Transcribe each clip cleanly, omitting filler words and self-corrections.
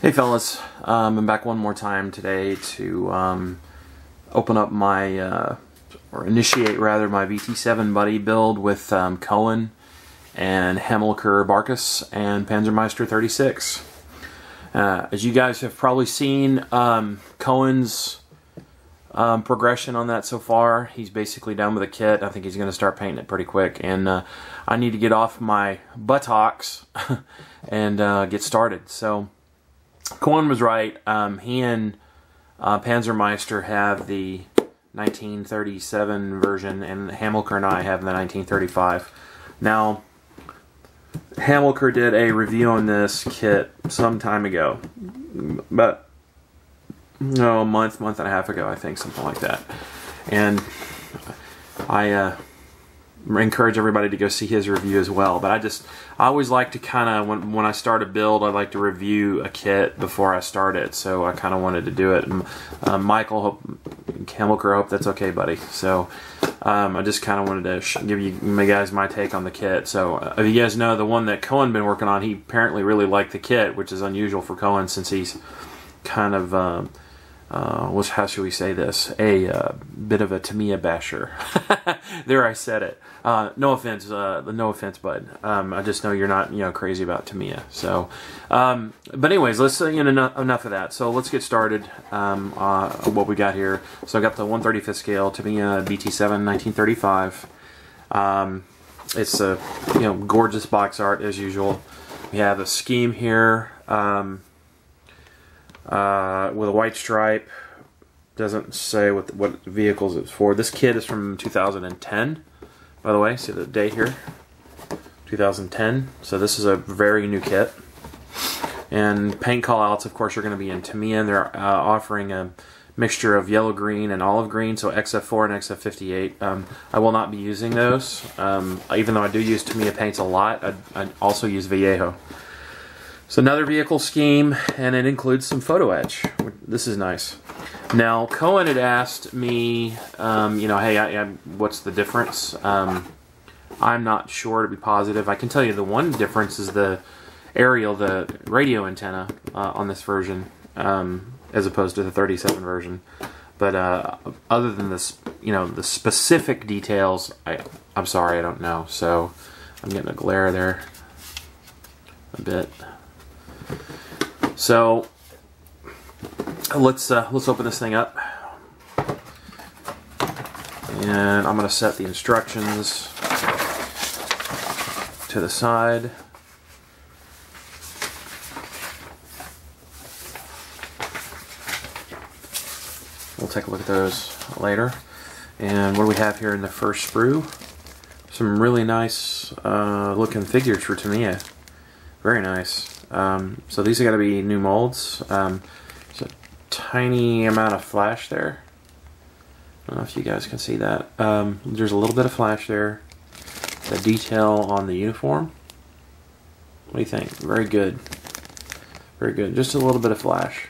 Hey fellas, I'm back one more time today to open up my, or initiate rather, my VT7 buddy build with Coen and Hamilkar Barkas and Panzermeister 36. As you guys have probably seen, Coen's progression on that so far. He's basically done with the kit. I think he's going to start painting it pretty quick, and I need to get off my buttocks and get started. So Coen was right. He and Panzermeister have the 1937 version, and Hamilkar and I have the 1935. Now, Hamilkar did a review on this kit some time ago, but a month and a half ago, I think, something like that. And I encourage everybody to go see his review as well. But I always like to kind of, when I start a build, I like to review a kit before I start it. So I kind of wanted to do it. And, Michael, Hamilkar, hope that's okay, buddy. So I just kind of wanted to give you guys my take on the kit. So if you guys know, the one that Coen been working on, he apparently really liked the kit, which is unusual for Coen since he's kind of how should we say this? A bit of a Tamiya basher. There, I said it. No offense, bud. I just know you're not, crazy about Tamiya. So, but anyways, let's enough of that. So let's get started. What we got here. So I got the 1/35 scale Tamiya VT7 1935. It's a gorgeous box art as usual. We have a scheme here. With a white stripe. Doesn't say what vehicles it's for. This kit is from 2010, by the way. See the date here? 2010. So this is a very new kit. And paint callouts, of course, are going to be in Tamiya. They're offering a mixture of yellow green and olive green, so XF4 and XF58. I will not be using those. Even though I do use Tamiya paints a lot, I also use Vallejo. So another vehicle scheme, and it includes some photo etch. This is nice. Now, Coen had asked me, hey, what's the difference? I'm not sure, to be positive. I can tell you the one difference is the aerial, the radio antenna on this version, as opposed to the 37 version. But other than this, the specific details, I'm sorry, I don't know. So I'm getting a glare there a bit. So let's open this thing up, and I'm going to set the instructions to the side. We'll take a look at those later. And what do we have here in the first sprue? Some really nice looking figures for Tamiya. Very nice. So these are going to be new molds. There's a tiny amount of flash there. I don't know if you guys can see that. There's a little bit of flash there. The detail on the uniform. What do you think? Very good. Very good. Just a little bit of flash.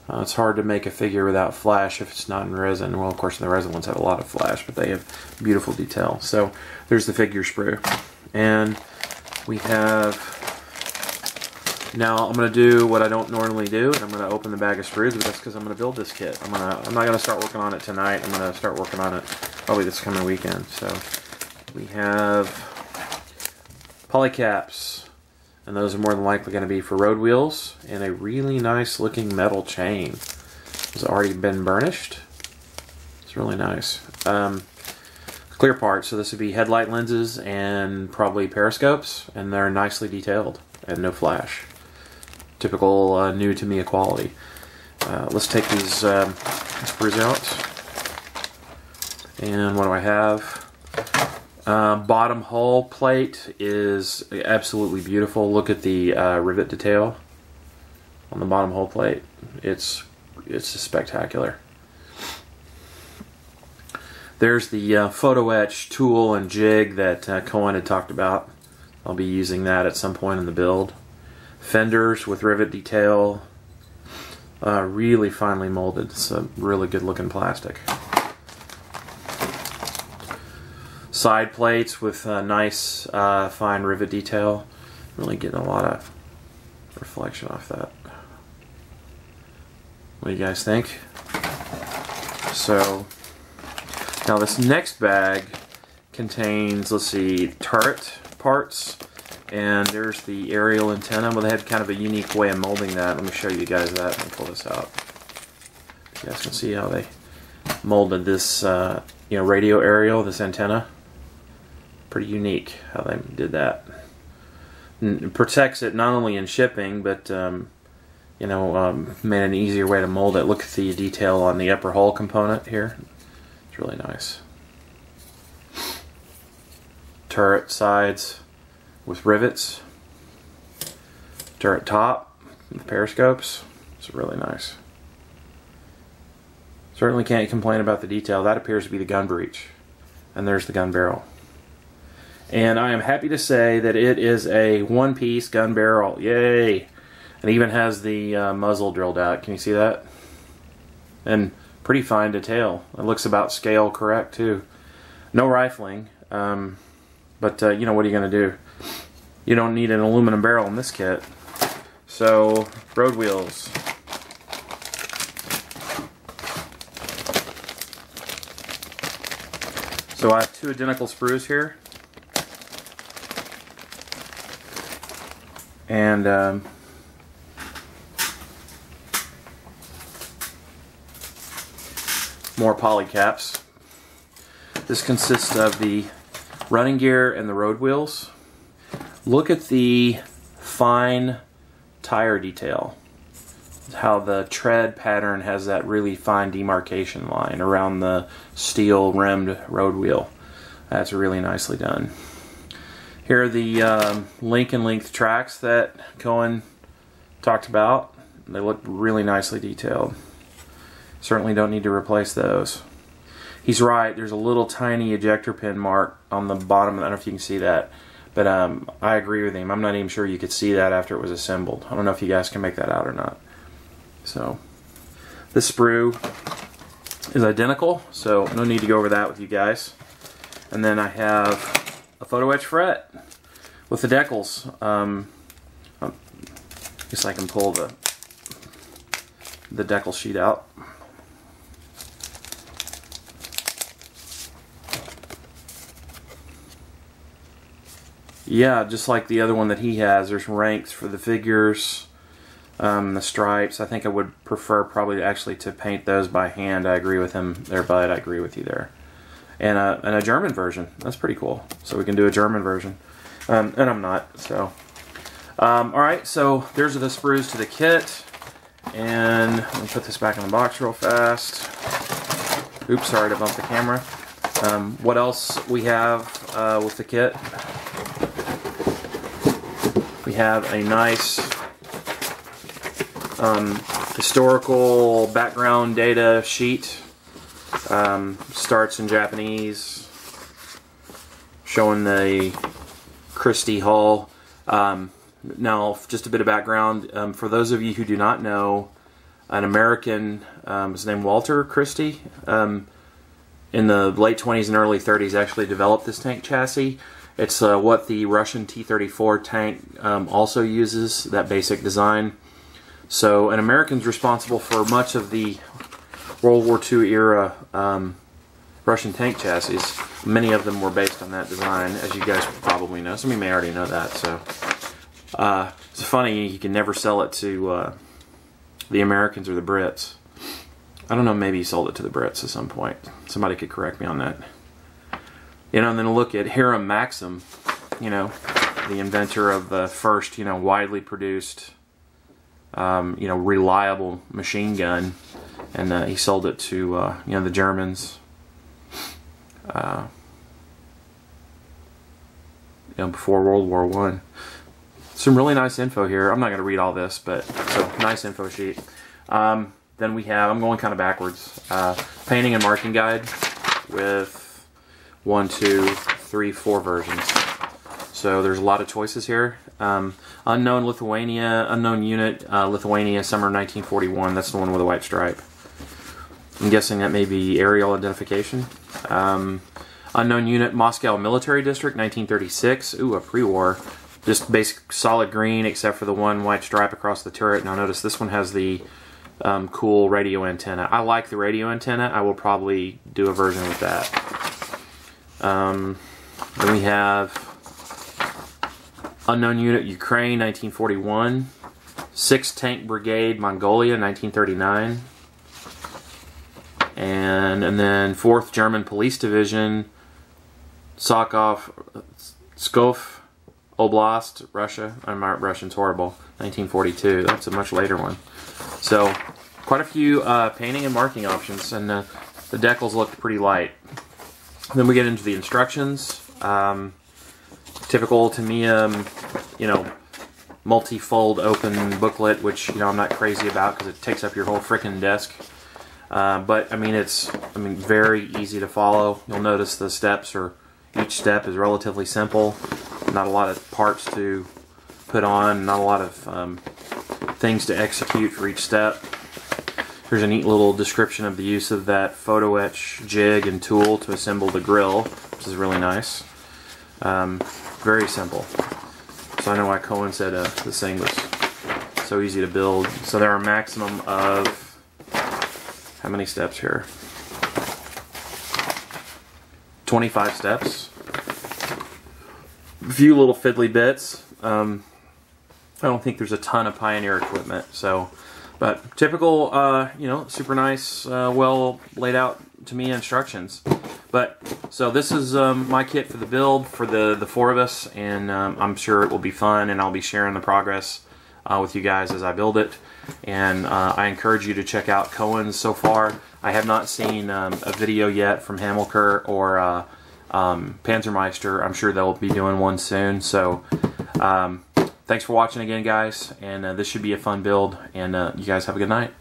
It's hard to make a figure without flash if it's not in resin. Well, of course, the resin ones have a lot of flash, but they have beautiful detail. So there's the figure sprue. And we have... Now I'm going to do what I don't normally do, and I'm going to open the bag of sprues, but that's because I'm going to build this kit. I'm not going to start working on it tonight. I'm going to start working on it probably this coming weekend. So we have polycaps, and those are more than likely going to be for road wheels, and a really nice looking metal chain. It's already been burnished. It's really nice. Clear parts, so this would be headlight lenses and probably periscopes, and they're nicely detailed and no flash. Typical new Tamiya quality. Let's take these sprues out. And what do I have? Bottom hull plate is absolutely beautiful. Look at the rivet detail on the bottom hull plate. It's just spectacular. There's the photo etch tool and jig that Coen had talked about. I'll be using that at some point in the build. Fenders with rivet detail, really finely molded. It's a really good looking plastic. Side plates with nice fine rivet detail. Really getting a lot of reflection off that. What do you guys think? So now this next bag contains, let's see, turret parts, and there's the aerial antenna. Well, they had kind of a unique way of molding that. Let me show you guys that. Let me pull this out. You guys can see how they molded this, radio aerial, this antenna. Pretty unique how they did that. And it protects it not only in shipping, but made an easier way to mold it. Look at the detail on the upper hull component here. It's really nice. Turret sides with rivets. Turret top with periscopes. It's really nice. Certainly can't complain about the detail. That appears to be the gun breech. And there's the gun barrel. And I am happy to say that it is a one-piece gun barrel. Yay! It even has the muzzle drilled out. Can you see that? And pretty fine detail. It looks about scale correct too. No rifling, but what are you going to do? You don't need an aluminum barrel in this kit. So, road wheels. So I have two identical sprues here. And more poly caps. This consists of the running gear and the road wheels. Look at the fine tire detail. How the tread pattern has that really fine demarcation line around the steel rimmed road wheel. That's really nicely done. Here are the Lincoln length tracks that Coen talked about. They look really nicely detailed. Certainly don't need to replace those. He's right, there's a little tiny ejector pin mark on the bottom. I don't know if you can see that, but I agree with him. I'm not even sure you could see that after it was assembled. I don't know if you guys can make that out or not. So, this sprue is identical, so no need to go over that with you guys. And then I have a photo etch fret with the decals. I guess I can pull the decal sheet out. Yeah, just like the other one that he has, there's ranks for the figures, the stripes. I think I would prefer probably actually to paint those by hand. I agree with him there, bud. I agree with you there. And a German version. That's pretty cool. So we can do a German version. And I'm not, so. Alright, so there's the sprues to the kit. And let me put this back in the box real fast. Oops, sorry to bump the camera. What else we have with the kit? We have a nice historical background data sheet. Starts in Japanese, showing the Christie Hull. Now, just a bit of background. For those of you who do not know, an American, his name Walter Christie, in the late 20s and early 30s actually developed this tank chassis. It's what the Russian T-34 tank also uses, that basic design. So an American's responsible for much of the World War II era Russian tank chassis. Many of them were based on that design, as you guys probably know. Some of you may already know that. So it's funny, you can never sell it to the Americans or the Brits. I don't know, maybe he sold it to the Brits at some point. Somebody could correct me on that. You know, and then look at Hiram Maxim, the inventor of the first, widely produced, reliable machine gun. And he sold it to, the Germans. Before World War I. Some really nice info here. I'm not going to read all this, but so nice info sheet. Then we have, I'm going kind of backwards, painting and marking guide with 1, 2, 3, 4 versions. So there's a lot of choices here. Unknown Lithuania, unknown unit, Lithuania, summer 1941. That's the one with a white stripe. I'm guessing that may be aerial identification. Unknown unit, Moscow Military District, 1936. Ooh, a pre-war. Just basic solid green, except for the one white stripe across the turret. Now notice this one has the cool radio antenna. I like the radio antenna. I will probably do a version with that. Then we have Unknown Unit Ukraine, 1941. 6th Tank Brigade, Mongolia, 1939. And then 4th German Police Division, Pskov Oblast, Russia. My Russian's horrible. 1942. That's a much later one. So, quite a few painting and marking options, and the decals looked pretty light. Then we get into the instructions. Typical Tamiya, you know, multi-fold open booklet, which, you know, I'm not crazy about because it takes up your whole frickin' desk. But I mean, it's very easy to follow. You'll notice the steps each step is relatively simple. Not a lot of parts to put on. Not a lot of things to execute for each step. Here's a neat little description of the use of that photo etch jig and tool to assemble the grill, which is really nice. Very simple. So I know why Coen said this thing was so easy to build. So there are a maximum of, how many steps here? 25 steps. A few little fiddly bits. I don't think there's a ton of Pioneer equipment. So, but typical, you know, super nice, well laid out to me instructions. But so this is my kit for the build for the 4 of us, and I'm sure it will be fun, and I'll be sharing the progress with you guys as I build it. And I encourage you to check out Coen's so far. I have not seen a video yet from Hamilkar or Panzermeister. I'm sure they'll be doing one soon. So thanks for watching again, guys, and this should be a fun build, and you guys have a good night.